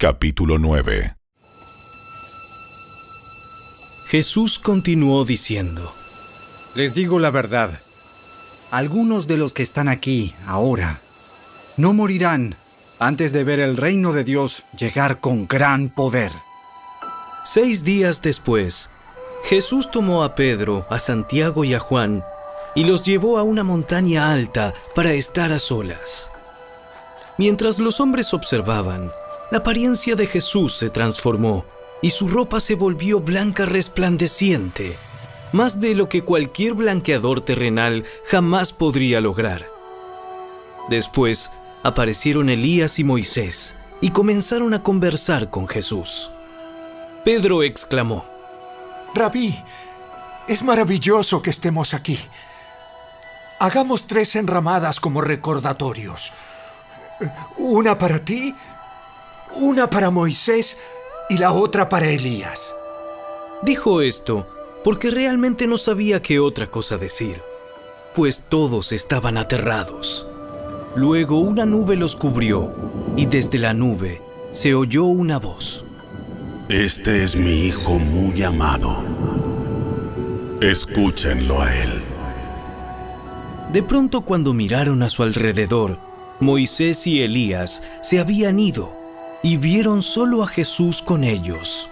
Capítulo 9. Jesús continuó diciendo: Les digo la verdad. Algunos de los que están aquí ahora no morirán antes de ver el reino de Dios llegar con gran poder. 6 días después, Jesús tomó a Pedro, a Santiago y a Juan y los llevó a una montaña alta para estar a solas. Mientras los hombres observaban, la apariencia de Jesús se transformó y su ropa se volvió blanca resplandeciente, más de lo que cualquier blanqueador terrenal jamás podría lograr. Después aparecieron Elías y Moisés y comenzaron a conversar con Jesús. Pedro exclamó: Rabí, es maravilloso que estemos aquí. Hagamos 3 enramadas como recordatorios. Una para ti, una para Moisés y la otra para Elías. Dijo esto porque realmente no sabía qué otra cosa decir, pues todos estaban aterrados. Luego una nube los cubrió y desde la nube se oyó una voz: Este es mi Hijo muy amado. Escúchenlo a él. De pronto, cuando miraron a su alrededor, Moisés y Elías se habían ido y vieron solo a Jesús con ellos.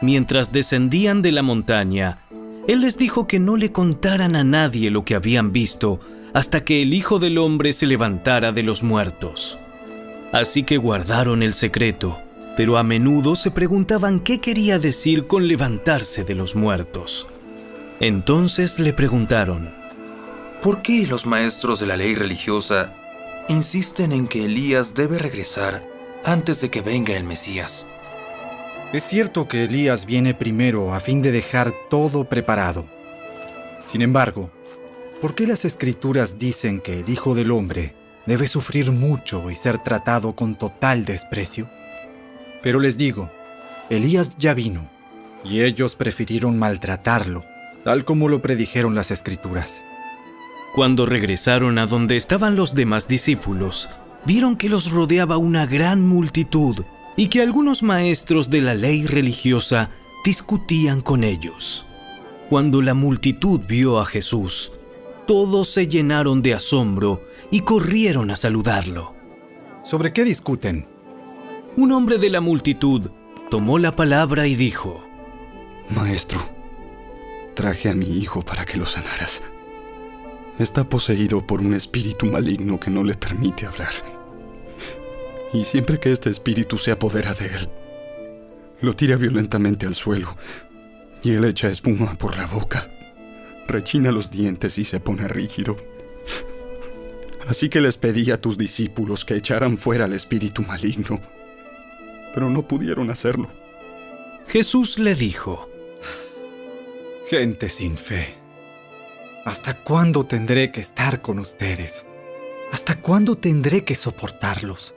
Mientras descendían de la montaña, Él les dijo que no le contaran a nadie lo que habían visto hasta que el Hijo del Hombre se levantara de los muertos. Así que guardaron el secreto, pero a menudo se preguntaban qué quería decir con levantarse de los muertos. Entonces le preguntaron: ¿Por qué los maestros de la ley religiosa insisten en que Elías debe regresar antes de que venga el Mesías? Es cierto que Elías viene primero a fin de dejar todo preparado. Sin embargo, ¿por qué las Escrituras dicen que el Hijo del Hombre debe sufrir mucho y ser tratado con total desprecio? Pero les digo, Elías ya vino, y ellos prefirieron maltratarlo, tal como lo predijeron las Escrituras. Cuando regresaron a donde estaban los demás discípulos, vieron que los rodeaba una gran multitud y que algunos maestros de la ley religiosa discutían con ellos. Cuando la multitud vio a Jesús, todos se llenaron de asombro y corrieron a saludarlo. ¿Sobre qué discuten? Un hombre de la multitud tomó la palabra y dijo: Maestro, traje a mi hijo para que lo sanaras. Está poseído por un espíritu maligno que no le permite hablar. Y siempre que este espíritu se apodera de él, lo tira violentamente al suelo y él echa espuma por la boca, rechina los dientes y se pone rígido. Así que les pedí a tus discípulos que echaran fuera al espíritu maligno, pero no pudieron hacerlo. Jesús le dijo: Gente sin fe, ¿hasta cuándo tendré que estar con ustedes? ¿Hasta cuándo tendré que soportarlos?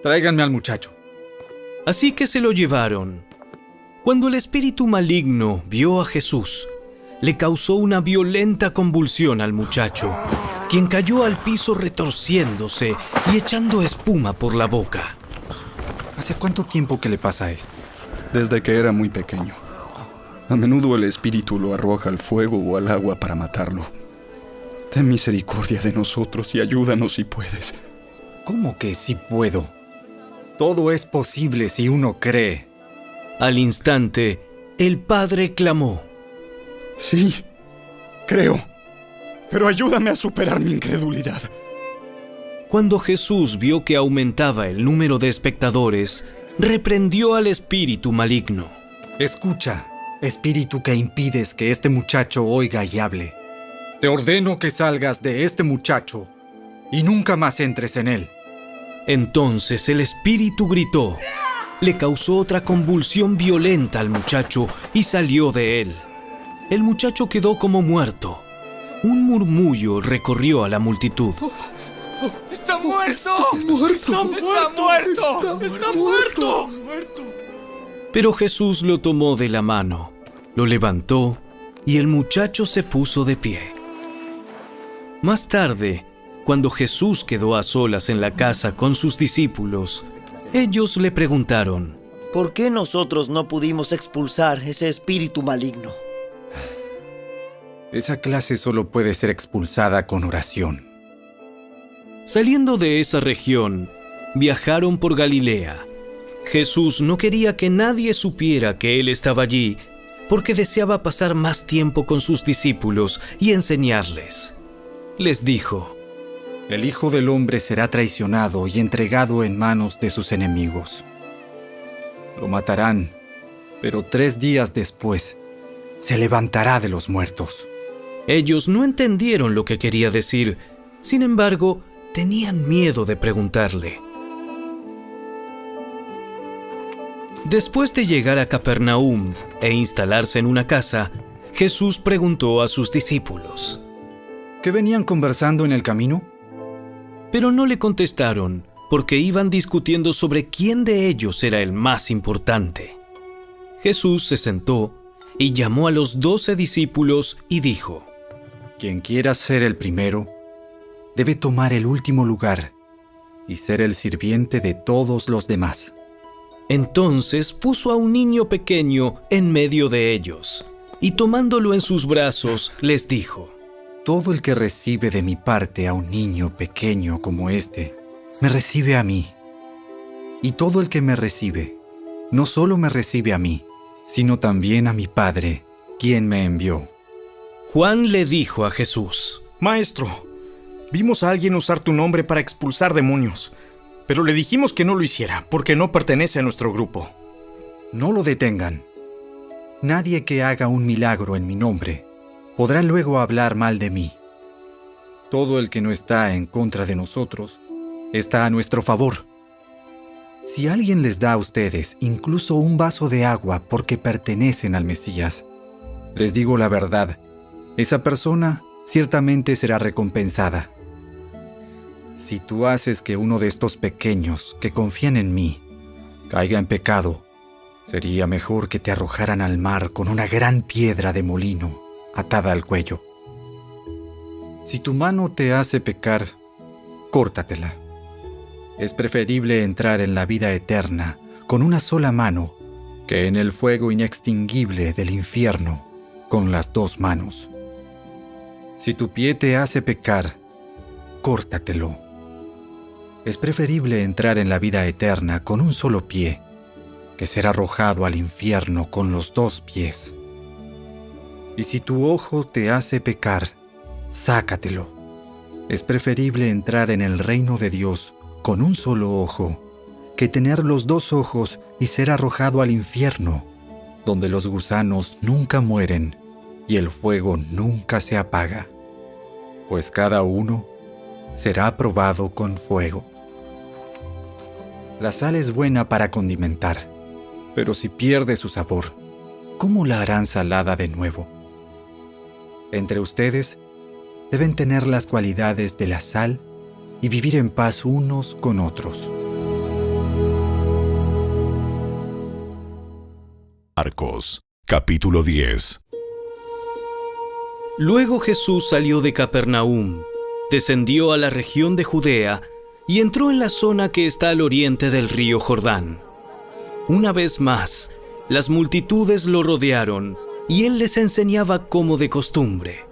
Tráiganme al muchacho. Así que se lo llevaron. Cuando el espíritu maligno vio a Jesús, le causó una violenta convulsión al muchacho, quien cayó al piso retorciéndose y echando espuma por la boca. ¿Hace cuánto tiempo que le pasa esto? Desde que era muy pequeño. A menudo el espíritu lo arroja al fuego o al agua para matarlo. Ten misericordia de nosotros y ayúdanos si puedes. ¿Cómo que sí puedo? Todo es posible si uno cree. Al instante, el padre clamó: Sí, creo, pero ayúdame a superar mi incredulidad. Cuando Jesús vio que aumentaba el número de espectadores, reprendió al espíritu maligno. Escucha, espíritu que impides que este muchacho oiga y hable. Te ordeno que salgas de este muchacho y nunca más entres en él. Entonces el espíritu gritó, le causó otra convulsión violenta al muchacho y salió de él. El muchacho quedó como muerto. Un murmullo recorrió a la multitud. ¡Está muerto! ¡Está muerto! Pero Jesús lo tomó de la mano, lo levantó y el muchacho se puso de pie. Más tarde, cuando Jesús quedó a solas en la casa con sus discípulos, ellos le preguntaron: ¿por qué nosotros no pudimos expulsar ese espíritu maligno? Esa clase solo puede ser expulsada con oración. Saliendo de esa región, viajaron por Galilea. Jesús no quería que nadie supiera que Él estaba allí, porque deseaba pasar más tiempo con sus discípulos y enseñarles. Les dijo: El Hijo del Hombre será traicionado y entregado en manos de sus enemigos. Lo matarán, pero 3 días después se levantará de los muertos. Ellos no entendieron lo que quería decir, sin embargo, tenían miedo de preguntarle. Después de llegar a Capernaum e instalarse en una casa, Jesús preguntó a sus discípulos: ¿Qué venían conversando en el camino? Pero no le contestaron, porque iban discutiendo sobre quién de ellos era el más importante. Jesús se sentó y llamó a los 12 discípulos y dijo: Quien quiera ser el primero, debe tomar el último lugar y ser el sirviente de todos los demás. Entonces puso a un niño pequeño en medio de ellos, y tomándolo en sus brazos, les dijo: Todo el que recibe de mi parte a un niño pequeño como este, me recibe a mí. Y todo el que me recibe, no solo me recibe a mí, sino también a mi Padre, quien me envió. Juan le dijo a Jesús: Maestro, vimos a alguien usar tu nombre para expulsar demonios, pero le dijimos que no lo hiciera, porque no pertenece a nuestro grupo. No lo detengan. Nadie que haga un milagro en mi nombre podrá luego hablar mal de mí. Todo el que no está en contra de nosotros está a nuestro favor. Si alguien les da a ustedes incluso un vaso de agua porque pertenecen al Mesías, les digo la verdad, esa persona ciertamente será recompensada. Si tú haces que uno de estos pequeños que confían en mí caiga en pecado, sería mejor que te arrojaran al mar con una gran piedra de molino atada al cuello. Si tu mano te hace pecar, córtatela. Es preferible entrar en la vida eterna con una sola mano que en el fuego inextinguible del infierno con las 2 manos. Si tu pie te hace pecar, córtatelo. Es preferible entrar en la vida eterna con un solo pie que ser arrojado al infierno con los 2 pies. Y si tu ojo te hace pecar, sácatelo. Es preferible entrar en el reino de Dios con un solo ojo que tener los 2 ojos y ser arrojado al infierno, donde los gusanos nunca mueren y el fuego nunca se apaga, pues cada uno será probado con fuego. La sal es buena para condimentar, pero si pierde su sabor, ¿cómo la harán salada de nuevo? Entre ustedes deben tener las cualidades de la sal y vivir en paz unos con otros. Marcos, capítulo 10. Luego Jesús salió de Capernaum, descendió a la región de Judea y entró en la zona que está al oriente del río Jordán. Una vez más, las multitudes lo rodearon y él les enseñaba como de costumbre.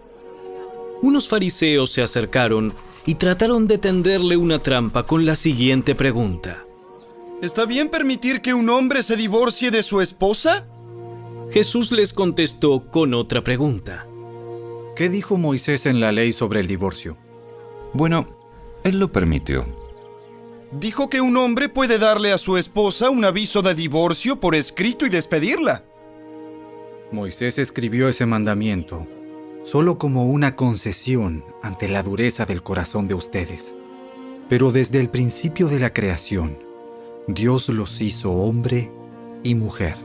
Unos fariseos se acercaron y trataron de tenderle una trampa con la siguiente pregunta: ¿Está bien permitir que un hombre se divorcie de su esposa? Jesús les contestó con otra pregunta: ¿Qué dijo Moisés en la ley sobre el divorcio? Bueno, él lo permitió. Dijo que un hombre puede darle a su esposa un aviso de divorcio por escrito y despedirla. Moisés escribió ese mandamiento solo como una concesión ante la dureza del corazón de ustedes. Pero desde el principio de la creación, Dios los hizo hombre y mujer.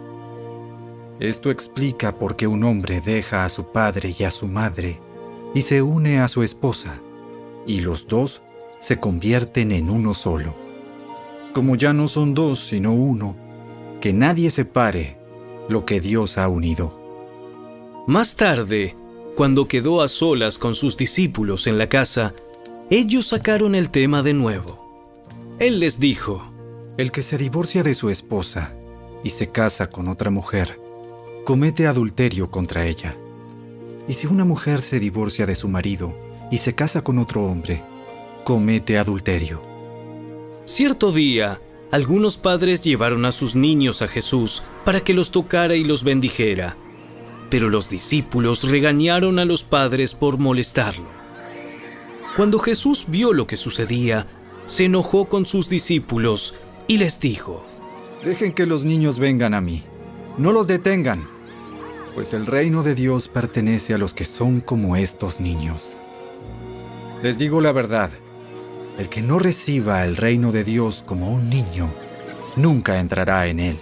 Esto explica por qué un hombre deja a su padre y a su madre y se une a su esposa, y los 2 se convierten en uno solo. Como ya no son 2 sino uno, que nadie separe lo que Dios ha unido. Más tarde, cuando quedó a solas con sus discípulos en la casa, Ellos sacaron el tema de nuevo. Él les dijo: El que se divorcia de su esposa y se casa con otra mujer, comete adulterio contra ella. Y si una mujer se divorcia de su marido y se casa con otro hombre, comete adulterio. Cierto día, algunos padres llevaron a sus niños a Jesús para que los tocara y los bendijera. Pero los discípulos regañaron a los padres por molestarlo. Cuando Jesús vio lo que sucedía, se enojó con sus discípulos y les dijo: Dejen que los niños vengan a mí. No los detengan, pues el reino de Dios pertenece a los que son como estos niños. Les digo la verdad, el que no reciba el reino de Dios como un niño, nunca entrará en él.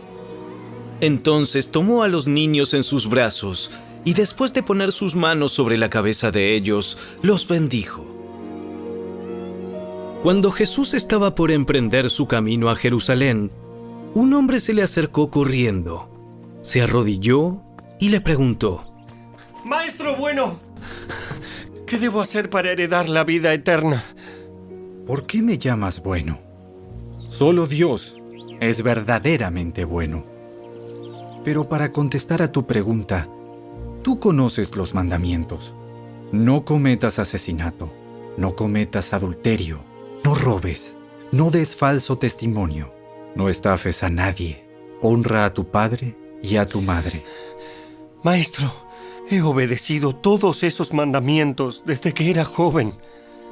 Entonces tomó a los niños en sus brazos y después de poner sus manos sobre la cabeza de ellos, los bendijo. Cuando Jesús estaba por emprender su camino a Jerusalén, un hombre se le acercó corriendo, se arrodilló y le preguntó: Maestro bueno, ¿qué debo hacer para heredar la vida eterna? ¿Por qué me llamas bueno? Solo Dios es verdaderamente bueno. Pero para contestar a tu pregunta, tú conoces los mandamientos. No cometas asesinato, no cometas adulterio, no robes, no des falso testimonio, no estafes a nadie, honra a tu padre y a tu madre. Maestro, he obedecido todos esos mandamientos desde que era joven.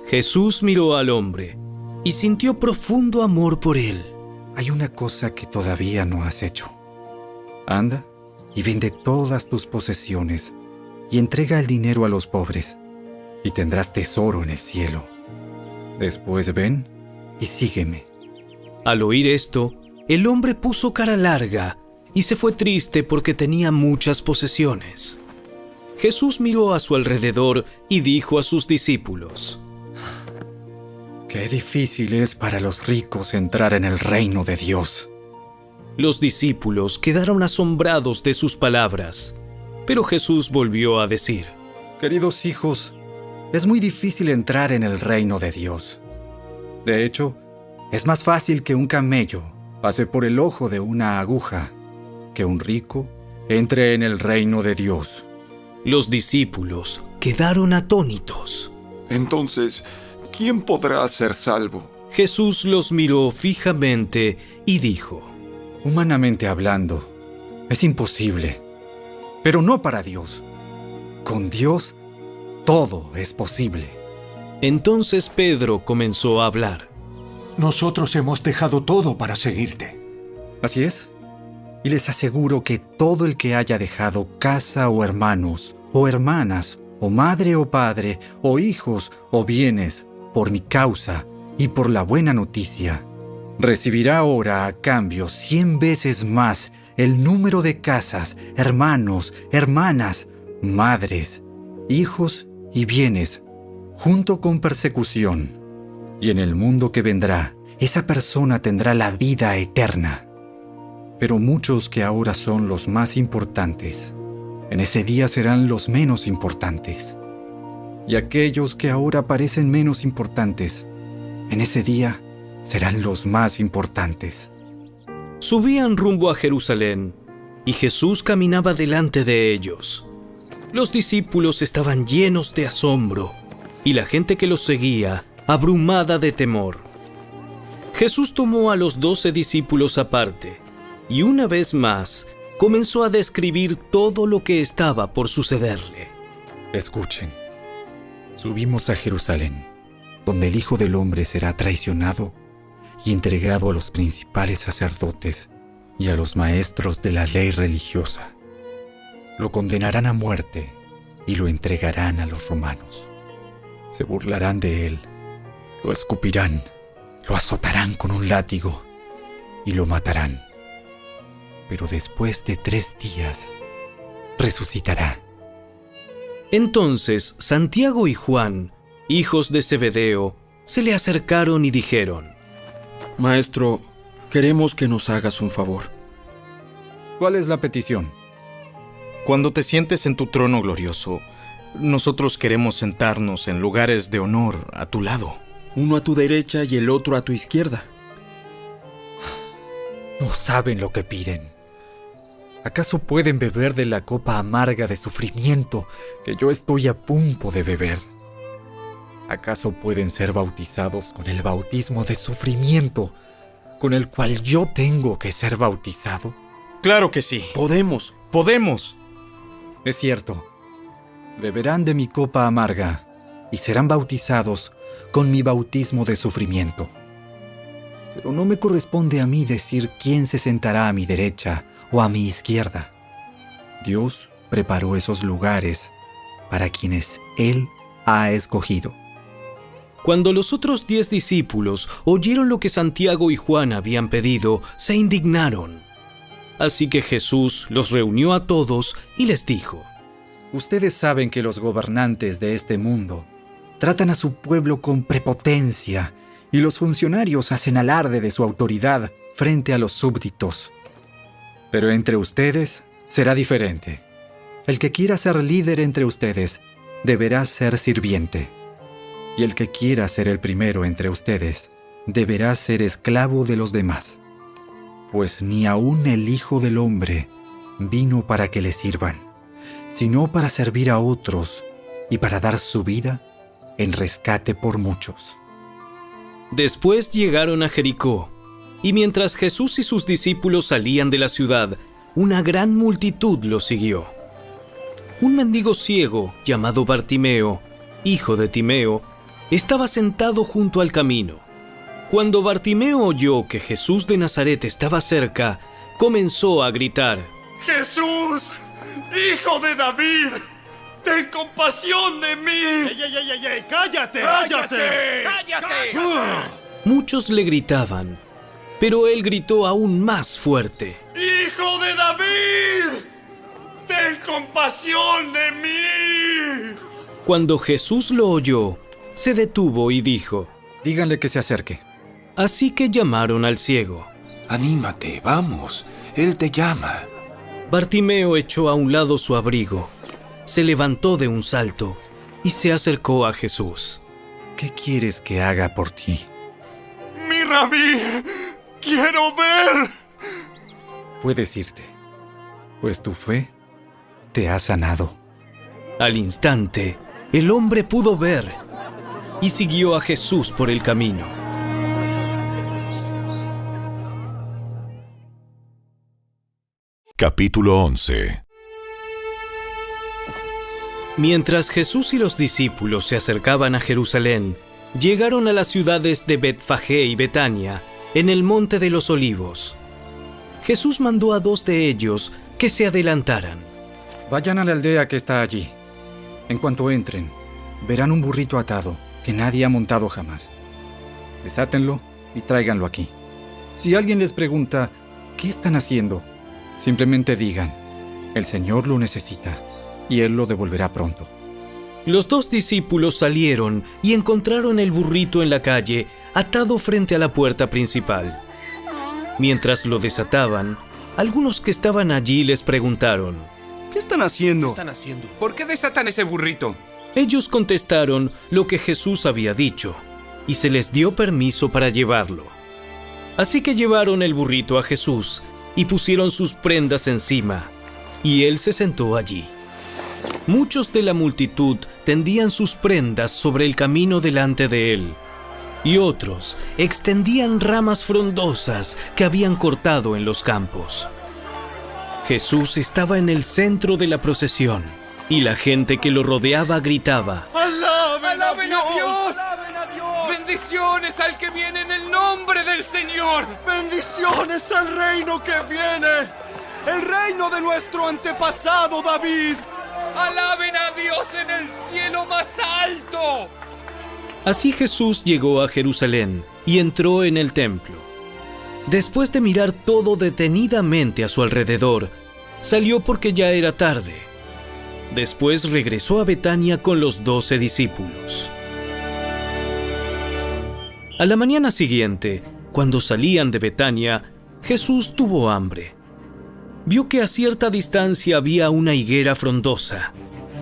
Jesús miró al hombre y sintió profundo amor por él. Hay una cosa que todavía no has hecho. Anda y vende todas tus posesiones y entrega el dinero a los pobres, y tendrás tesoro en el cielo. Después ven y sígueme. Al oír esto, el hombre puso cara larga y se fue triste porque tenía muchas posesiones. Jesús miró a su alrededor y dijo a sus discípulos: Qué difícil es para los ricos entrar en el reino de Dios. Los discípulos quedaron asombrados de sus palabras, pero Jesús volvió a decir: Queridos hijos, es muy difícil entrar en el reino de Dios. De hecho, es más fácil que un camello pase por el ojo de una aguja que un rico entre en el reino de Dios. Los discípulos quedaron atónitos. Entonces, ¿quién podrá ser salvo? Jesús los miró fijamente y dijo: Humanamente hablando, es imposible, pero no para Dios. Con Dios, todo es posible. Entonces Pedro comenzó a hablar: Nosotros hemos dejado todo para seguirte. Así es. Y les aseguro que todo el que haya dejado casa o hermanos, o hermanas, o madre o padre, o hijos o bienes, por mi causa y por la buena noticia, recibirá ahora a cambio 100 veces más el número de casas, hermanos, hermanas, madres, hijos y bienes, junto con persecución. Y en el mundo que vendrá, esa persona tendrá la vida eterna. Pero muchos que ahora son los más importantes, en ese día serán los menos importantes. Y aquellos que ahora parecen menos importantes, en ese día serán los más importantes. Subían rumbo a Jerusalén, y Jesús caminaba delante de ellos. Los discípulos estaban llenos de asombro, y la gente que los seguía, abrumada de temor. Jesús tomó a los 12 discípulos aparte, y una vez más comenzó a describir todo lo que estaba por sucederle. Escuchen, subimos a Jerusalén, donde el Hijo del Hombre será traicionado y entregado a los principales sacerdotes y a los maestros de la ley religiosa. Lo condenarán a muerte y lo entregarán a los romanos. Se burlarán de él, lo escupirán, lo azotarán con un látigo y lo matarán. Pero después de 3 días, resucitará. Entonces Santiago y Juan, hijos de Zebedeo, se le acercaron y dijeron: Maestro, queremos que nos hagas un favor. ¿Cuál es la petición? Cuando te sientes en tu trono glorioso, nosotros queremos sentarnos en lugares de honor a tu lado. uno a tu derecha y el otro a tu izquierda. No saben lo que piden. ¿Acaso pueden beber de la copa amarga de sufrimiento que yo estoy a punto de beber? ¿Acaso pueden ser bautizados con el bautismo de sufrimiento con el cual yo tengo que ser bautizado? Claro que sí. Podemos. Es cierto. Beberán de mi copa amarga y serán bautizados con mi bautismo de sufrimiento. Pero no me corresponde a mí decir quién se sentará a mi derecha o a mi izquierda. Dios preparó esos lugares para quienes Él ha escogido. Cuando los otros 10 discípulos oyeron lo que Santiago y Juan habían pedido, se indignaron. Así que Jesús los reunió a todos y les dijo: Ustedes saben que los gobernantes de este mundo tratan a su pueblo con prepotencia y los funcionarios hacen alarde de su autoridad frente a los súbditos. Pero entre ustedes será diferente. El que quiera ser líder entre ustedes deberá ser sirviente. Y el que quiera ser el primero entre ustedes deberá ser esclavo de los demás. Pues ni aun el Hijo del Hombre vino para que le sirvan, sino para servir a otros y para dar su vida en rescate por muchos. Después llegaron a Jericó, y mientras Jesús y sus discípulos salían de la ciudad, una gran multitud los siguió. Un mendigo ciego llamado Bartimeo, hijo de Timeo, estaba sentado junto al camino. Cuando Bartimeo oyó que Jesús de Nazaret estaba cerca, comenzó a gritar: ¡Jesús, hijo de David! ¡Ten compasión de mí! ¡Ey! ¡Cállate! Muchos le gritaban, pero él gritó aún más fuerte: ¡Hijo de David! ¡Ten compasión de mí! Cuando Jesús lo oyó, se detuvo y dijo: Díganle que se acerque. Así que llamaron al ciego. Anímate, vamos, él te llama. Bartimeo echó a un lado su abrigo, se levantó de un salto y se acercó a Jesús. ¿Qué quieres que haga por ti? ¡Mi rabí! ¡Quiero ver! Puedes irte, pues tu fe te ha sanado. Al instante, el hombre pudo ver y siguió a Jesús por el camino. Capítulo 11. Mientras Jesús y los discípulos se acercaban a Jerusalén, llegaron a las ciudades de Betfagé y Betania, en el Monte de los Olivos. Jesús mandó a 2 de ellos que se adelantaran. Vayan a la aldea que está allí. En cuanto entren, verán un burrito atado que nadie ha montado jamás. Desátenlo y tráiganlo aquí. Si alguien les pregunta, ¿qué están haciendo?, simplemente digan, el Señor lo necesita y Él lo devolverá pronto. Los 2 discípulos salieron y encontraron el burrito en la calle, atado frente a la puerta principal. Mientras lo desataban, algunos que estaban allí les preguntaron: ¿Qué están haciendo? ¿Por qué desatan ese burrito? Ellos contestaron lo que Jesús había dicho, y se les dio permiso para llevarlo. Así que llevaron el burrito a Jesús y pusieron sus prendas encima, y él se sentó allí. Muchos de la multitud tendían sus prendas sobre el camino delante de él, y otros extendían ramas frondosas que habían cortado en los campos. Jesús estaba en el centro de la procesión, y la gente que lo rodeaba gritaba: ¡Alaben a Dios! ¡Bendiciones al que viene en el nombre del Señor! ¡Bendiciones al reino que viene! ¡El reino de nuestro antepasado David! ¡Alaben a Dios en el cielo más alto! Así Jesús llegó a Jerusalén y entró en el templo. Después de mirar todo detenidamente a su alrededor, salió porque ya era tarde. Después regresó a Betania con los 12 discípulos. A la mañana siguiente, cuando salían de Betania, Jesús tuvo hambre. Vio que a cierta distancia había una higuera frondosa,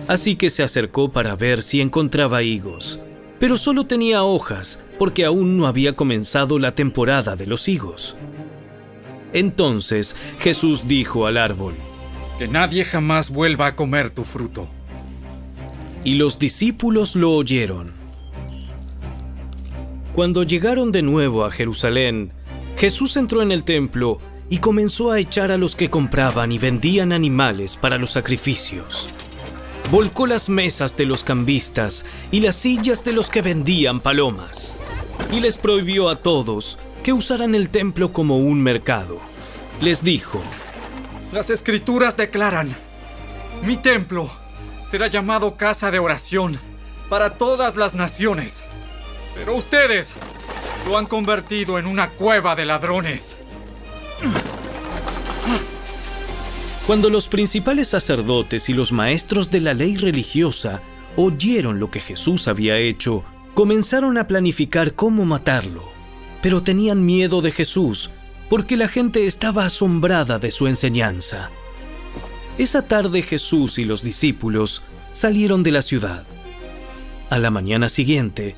así que se acercó para ver si encontraba higos. pero solo tenía hojas porque aún no había comenzado la temporada de los higos. Entonces Jesús dijo al árbol: Que nadie jamás vuelva a comer tu fruto. Y los discípulos lo oyeron. Cuando llegaron de nuevo a Jerusalén, Jesús entró en el templo y comenzó a echar a los que compraban y vendían animales para los sacrificios. Volcó las mesas de los cambistas y las sillas de los que vendían palomas, y les prohibió a todos que usaran el templo como un mercado. Les dijo: Las Escrituras declaran: mi templo será llamado casa de oración para todas las naciones. Pero ustedes lo han convertido en una cueva de ladrones. Cuando los principales sacerdotes y los maestros de la ley religiosa oyeron lo que Jesús había hecho, comenzaron a planificar cómo matarlo. Pero tenían miedo de Jesús, porque la gente estaba asombrada de su enseñanza. Esa tarde Jesús y los discípulos salieron de la ciudad. A la mañana siguiente,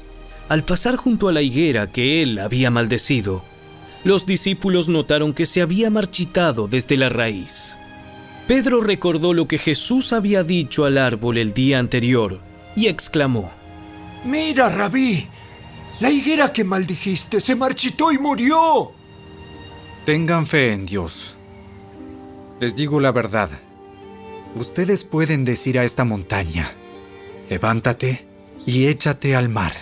al pasar junto a la higuera que él había maldecido, los discípulos notaron que se había marchitado desde la raíz. Pedro recordó lo que Jesús había dicho al árbol el día anterior y exclamó: ¡Mira, Rabí! La higuera que maldijiste se marchitó y murió. Tengan fe en Dios. Les digo la verdad. Ustedes pueden decir a esta montaña: levántate y échate al mar,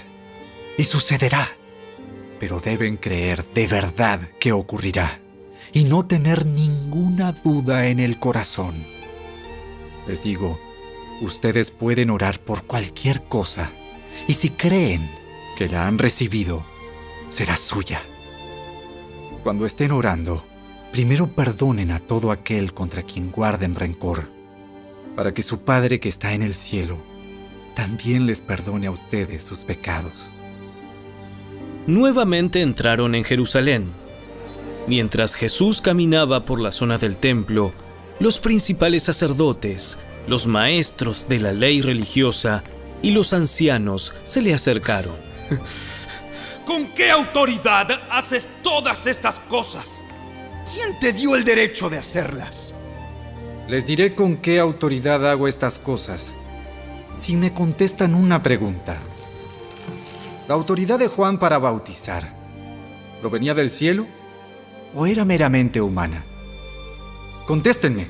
y sucederá. Pero deben creer de verdad que ocurrirá, y no tener ninguna duda en el corazón. Les digo, ustedes pueden orar por cualquier cosa, y si creen que la han recibido, será suya. Cuando estén orando, primero perdonen a todo aquel contra quien guarden rencor, para que su Padre que está en el cielo también les perdone a ustedes sus pecados. Nuevamente entraron en Jerusalén. Mientras Jesús caminaba por la zona del templo, los principales sacerdotes, los maestros de la ley religiosa y los ancianos se le acercaron. ¿Con qué autoridad haces todas estas cosas? ¿Quién te dio el derecho de hacerlas? Les diré con qué autoridad hago estas cosas, si me contestan una pregunta. ¿La autoridad de Juan para bautizar provenía del cielo o era meramente humana? Contéstenme.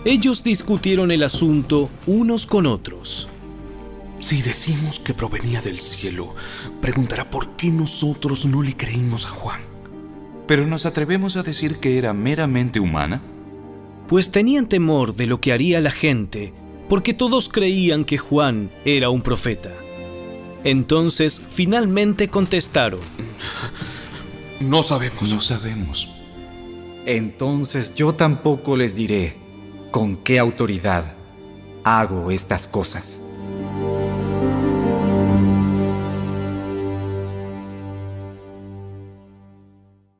Ellos discutieron el asunto unos con otros. Si decimos que provenía del cielo, preguntará por qué nosotros no le creímos a Juan. ¿Pero nos atrevemos a decir que era meramente humana? Pues tenían temor de lo que haría la gente, porque todos creían que Juan era un profeta. Entonces, finalmente contestaron: No sabemos. No sabemos. Entonces yo tampoco les diré con qué autoridad hago estas cosas.